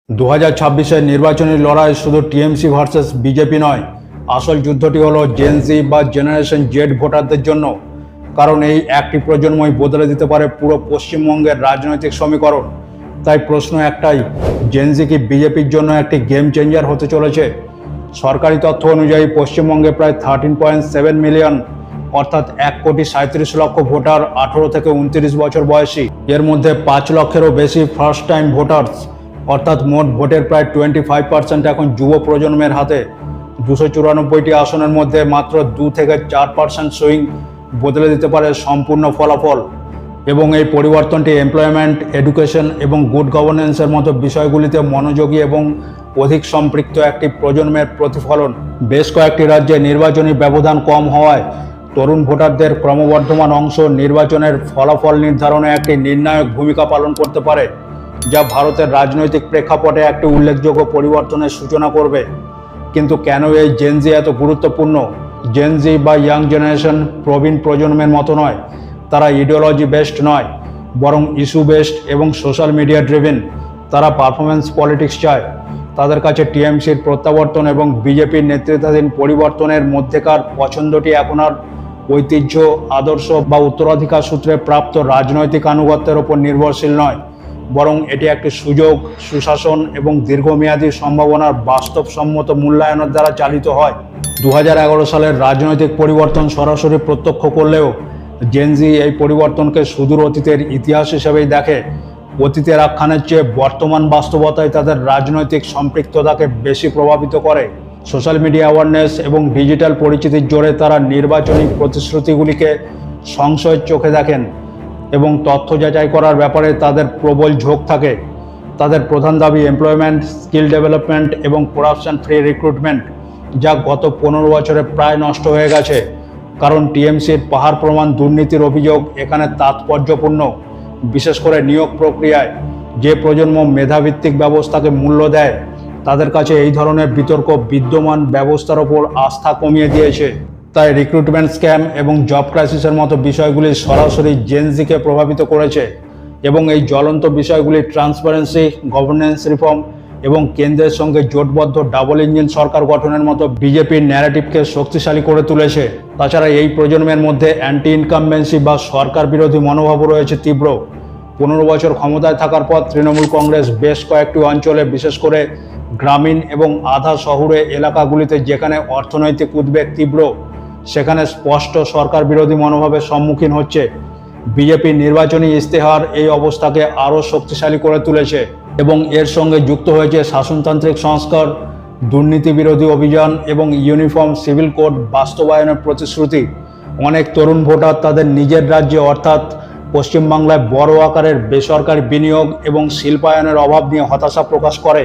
2026-এর নির্বাচনী লড়াই শুধু টিএমসি ভার্সেস বিজেপি নয়, আসল যুদ্ধটি হলো জেনজি বা জেনারেশন জেড ভোটারদের জন্য। কারণ এই একটি প্রজন্মই বদলে দিতে পারে পুরো পশ্চিমবঙ্গের রাজনৈতিক সমীকরণ। তাই প্রশ্ন একটাই, জেনজি কি বিজেপির জন্য একটি গেম চেঞ্জার হতে চলেছে? সরকারি তথ্য অনুযায়ী পশ্চিমবঙ্গে প্রায় 13.7 মিলিয়ন অর্থাৎ 1,37,00,000 ভোটার 18 থেকে 29 বছর বয়সী। এর মধ্যে 5 লক্ষেরও বেশি ফার্স্ট টাইম ভোটার্স, অর্থাৎ মোট ভোটের প্রায় 25% এখন যুব প্রজন্মের হাতে। 294টি আসনের মধ্যে মাত্র 2 থেকে 4% সুইং বদলে দিতে পারে সম্পূর্ণ ফলাফল। এবং এই পরিবর্তনটি এমপ্লয়মেন্ট, এডুকেশন এবং গুড গভর্নেন্সের মতো বিষয়গুলিতে মনোযোগী এবং অধিক সম্পৃক্ত একটি প্রজন্মের প্রতিফলন। বেশ কয়েকটি রাজ্যে নির্বাচনী ব্যবধান কম হওয়ায় তরুণ ভোটারদের ক্রমবর্ধমান অংশ নির্বাচনের ফলাফল নির্ধারণে একটি নির্ণায়ক ভূমিকা পালন করতে পারে, যা ভারতের রাজনৈতিক প্রেক্ষাপটে একটি উল্লেখযোগ্য পরিবর্তনের সূচনা করবে। কিন্তু কেন এই জেনজি এত গুরুত্বপূর্ণ? জেনজি বা ইয়াং জেনারেশন প্রবীণ প্রজন্মের মতো নয়। তারা ইডিওলজি বেসড নয়, বরং ইস্যু বেসড এবং সোশ্যাল মিডিয়া ড্রিভেন। তারা পারফরমেন্স পলিটিক্স চায়। তাদের কাছে টিএমসির প্রত্যাবর্তন এবং বিজেপির নেতৃত্বাধীন পরিবর্তনের মধ্যেকার পছন্দটি এখন আর ঐতিহ্য, আদর্শ বা উত্তরাধিকার সূত্রে প্রাপ্ত রাজনৈতিক আনুগত্যের ওপর নির্ভরশীল নয়, বরং এটি একটি সুযোগ, সুশাসন এবং দীর্ঘমেয়াদী সম্ভাবনার বাস্তবসম্মত মূল্যায়নের দ্বারা চালিত হয়। 2011 সালের রাজনৈতিক পরিবর্তন সরাসরি প্রত্যক্ষ করলেও জেনজি এই পরিবর্তনকে সুদূর অতীতের ইতিহাস হিসেবেই দেখে। অতীতের আখ্যানের চেয়ে বর্তমান বাস্তবতায় তাদের রাজনৈতিক সম্পৃক্ততাকে বেশি প্রভাবিত করে। সোশ্যাল মিডিয়া অ্যাওয়ারনেস এবং ডিজিটাল পরিচিতির জোরে তারা নির্বাচনী প্রতিশ্রুতিগুলিকে সংশয়ের চোখে দেখেন এবং তথ্য যাচাই করার ব্যাপারে তাদের প্রবল ঝোঁক থাকে। তাদের প্রধান দাবি এমপ্লয়মেন্ট, স্কিল ডেভেলপমেন্ট এবং করাপশন ফ্রি রিক্রুটমেন্ট, যা গত 15 বছরে প্রায় নষ্ট হয়ে গেছে। কারণ টিএমসির পাহাড় প্রমাণ দুর্নীতির অভিযোগ এখানে তাৎপর্যপূর্ণ, বিশেষ করে নিয়োগ প্রক্রিয়ায়। যে প্রজন্ম মেধাভিত্তিক ব্যবস্থাকে মূল্য দেয়, তাদের কাছে এই ধরনের বিতর্ক বিদ্যমান ব্যবস্থার ওপর আস্থা কমিয়ে দিয়েছে। তাই রিক্রুটমেন্ট স্ক্যাম এবং জব ক্রাইসিসের মতো বিষয়গুলি সরাসরি জেনজিকে প্রভাবিত করেছে। এবং এই জ্বলন্ত বিষয়গুলি ট্রান্সপারেন্সি, গভর্নেন্স রিফর্ম এবং কেন্দ্রের সঙ্গে জোটবদ্ধ ডাবল ইঞ্জিন সরকার গঠনের মতো বিজেপির ন্যারেটিভকে শক্তিশালী করে তুলেছে। তাছাড়া এই প্রজন্মের মধ্যে অ্যান্টি ইনকামবেন্সি বা সরকার বিরোধী মনোভাবও রয়েছে তীব্র। 15 বছর ক্ষমতায় থাকার পর তৃণমূল কংগ্রেস বেশ কয়েকটি অঞ্চলে, বিশেষ করে গ্রামীণ এবং আধা শহুরে এলাকাগুলিতে যেখানে অর্থনৈতিক উদ্বেগ তীব্র, সেখানে স্পষ্ট সরকার বিরোধী মনোভাবের সম্মুখীন হচ্ছে। বিজেপির নির্বাচনী ইস্তেহার এই অবস্থাকে আরও শক্তিশালী করে তুলেছে এবং এর সঙ্গে যুক্ত হয়েছে শাসনতান্ত্রিক সংস্কার, দুর্নীতি বিরোধী অভিযান এবং ইউনিফর্ম সিভিল কোড বাস্তবায়নের প্রতিশ্রুতি। অনেক তরুণ ভোটার তাদের নিজের রাজ্যে অর্থাৎ পশ্চিমবাংলায় বড় আকারের বেসরকারি বিনিয়োগ এবং শিল্পায়নের অভাব নিয়ে হতাশা প্রকাশ করে,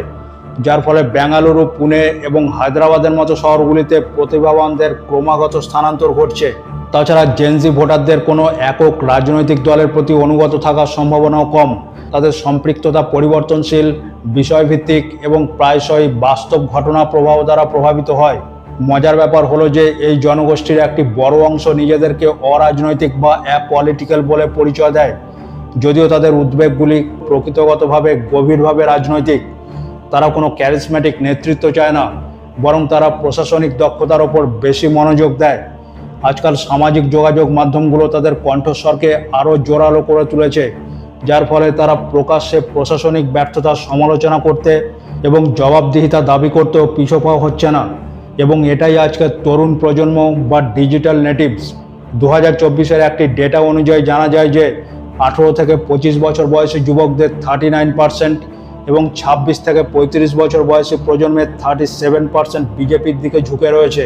যার ফলে বেঙ্গালুরু, পুনে এবং হায়দ্রাবাদের মতো শহরগুলিতে প্রতিভাবানদের ক্রমাগত স্থানান্তর ঘটছে। তাছাড়া জেনজি ভোটারদের কোনো একক রাজনৈতিক দলের প্রতি অনুগত থাকার সম্ভাবনাও কম। তাদের সম্পৃক্ততা পরিবর্তনশীল, বিষয়ভিত্তিক এবং প্রায়শই বাস্তব ঘটনা প্রবাহ দ্বারা প্রভাবিত হয়। মজার ব্যাপার হলো যে এই জনগোষ্ঠীর একটি বড় অংশ নিজেদেরকে অরাজনৈতিক বা অ্যাপলিটিক্যাল বলে পরিচয় দেয়, যদিও তাদের উদ্বেগগুলি প্রকৃতগতভাবে গভীরভাবে রাজনৈতিক। তারা কোনো ক্যারিসম্যাটিক নেতৃত্ব চায় না, বরং তারা প্রশাসনিক দক্ষতার ওপর বেশি মনোযোগ দেয়। আজকাল সামাজিক যোগাযোগ মাধ্যমগুলো তাদের কণ্ঠস্বরকে আরও জোরালো করে তুলেছে, যার ফলে তারা প্রকাশ্যে প্রশাসনিক ব্যর্থতার সমালোচনা করতে এবং জবাবদিহিতা দাবি করতেও পিছপা হচ্ছে না। এবং এটাই আজকের তরুণ প্রজন্ম বা ডিজিটাল নেটিভস। 2024-এর একটি ডেটা অনুযায়ী জানা যায় যে 18 থেকে 25 বছর বয়সী যুবকদের 39% এবং 26 থেকে 35 বছর বয়সী প্রজন্মের 37% বিজেপির দিকে ঝুঁকে রয়েছে।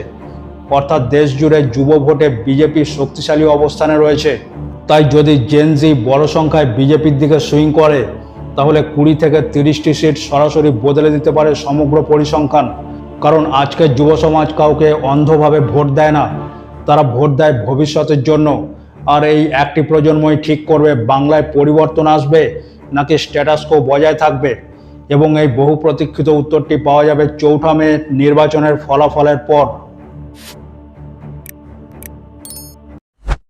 অর্থাৎ দেশ জুড়ে যুব ভোটে বিজেপি শক্তিশালী অবস্থানে রয়েছে। তাই যদি জেনজি বড় সংখ্যায় বিজেপির দিকে সুইং করে, তাহলে 20 থেকে 30টি সিট সরাসরি বদলে দিতে পারে সমগ্র পরিসংখ্যান। কারণ আজকের যুব সমাজ কাউকে অন্ধভাবে ভোট দেয় না, তারা ভোট দেয় ভবিষ্যতের জন্য। আর এই একটি প্রজন্মই ঠিক করবে বাংলায় পরিবর্তন আসবে নাকি স্ট্যাটাস কো বজায় থাকবে। এবং এই বহু প্রতীক্ষিত উত্তরটি পাওয়া যাবে 4 মে নির্বাচনের ফলাফলের পর।